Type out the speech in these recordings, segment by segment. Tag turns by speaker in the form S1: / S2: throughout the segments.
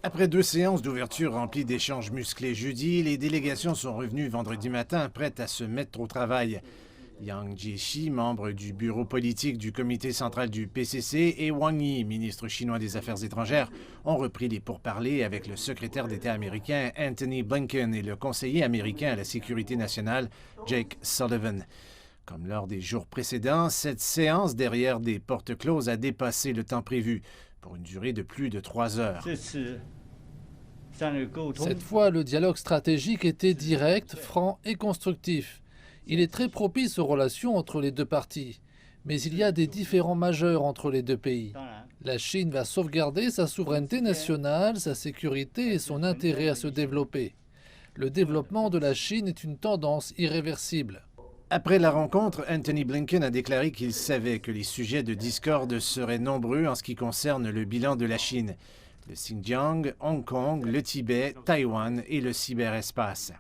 S1: Après 2 séances d'ouverture remplies d'échanges musclés jeudi, les délégations sont revenues vendredi matin prêtes à se mettre au travail. Yang Jiechi, membre du bureau politique du comité central du PCC, et Wang Yi, ministre chinois des Affaires étrangères, ont repris les pourparlers avec le secrétaire d'État américain Antony Blinken et le conseiller américain à la sécurité nationale Jake Sullivan. Comme lors des jours précédents, cette séance derrière des portes closes a dépassé le temps prévu, pour une durée de plus de 3 heures.
S2: Cette fois, le dialogue stratégique était direct, franc et constructif. Il est très propice aux relations entre les deux parties. Mais il y a des différends majeurs entre les deux pays. La Chine va sauvegarder sa souveraineté nationale, sa sécurité et son intérêt à se développer. Le développement de la Chine est une tendance irréversible.
S1: Après la rencontre, Antony Blinken a déclaré qu'il savait que les sujets de discorde seraient nombreux en ce qui concerne le bilan de la Chine. Le Xinjiang, Hong Kong, le Tibet, Taïwan et le cyberespace.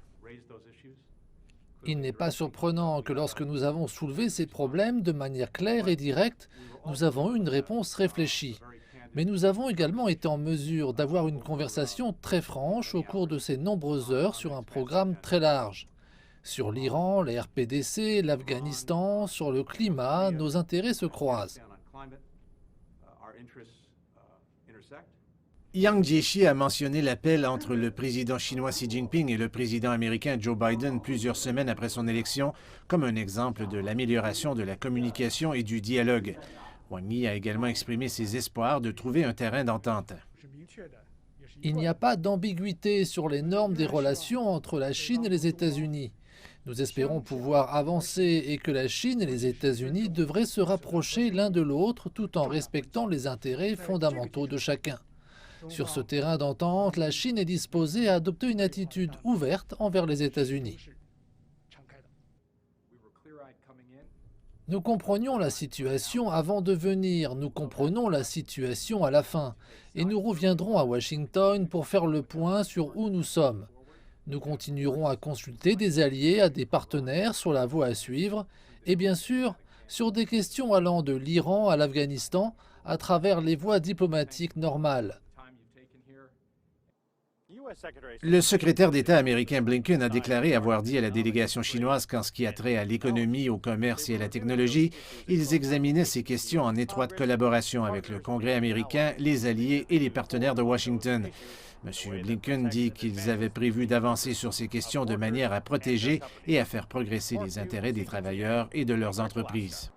S2: Il n'est pas surprenant que lorsque nous avons soulevé ces problèmes de manière claire et directe, nous avons eu une réponse réfléchie. Mais nous avons également été en mesure d'avoir une conversation très franche au cours de ces nombreuses heures sur un programme très large. Sur l'Iran, la RPDC, l'Afghanistan, sur le climat, nos intérêts se croisent.
S1: Yang Jiechi a mentionné l'appel entre le président chinois Xi Jinping et le président américain Joe Biden plusieurs semaines après son élection comme un exemple de l'amélioration de la communication et du dialogue. Wang Yi a également exprimé ses espoirs de trouver un terrain d'entente.
S2: Il n'y a pas d'ambiguïté sur les normes des relations entre la Chine et les États-Unis. Nous espérons pouvoir avancer et que la Chine et les États-Unis devraient se rapprocher l'un de l'autre tout en respectant les intérêts fondamentaux de chacun. Sur ce terrain d'entente, la Chine est disposée à adopter une attitude ouverte envers les États-Unis. Nous comprenions la situation avant de venir, nous comprenons la situation à la fin, et nous reviendrons à Washington pour faire le point sur où nous sommes. Nous continuerons à consulter des alliés, à des partenaires sur la voie à suivre, et bien sûr, sur des questions allant de l'Iran à l'Afghanistan, à travers les voies diplomatiques normales.
S1: Le secrétaire d'État américain Blinken a déclaré avoir dit à la délégation chinoise qu'en ce qui a trait à l'économie, au commerce et à la technologie, ils examinaient ces questions en étroite collaboration avec le Congrès américain, les alliés et les partenaires de Washington. M. Blinken dit qu'ils avaient prévu d'avancer sur ces questions de manière à protéger et à faire progresser les intérêts des travailleurs et de leurs entreprises.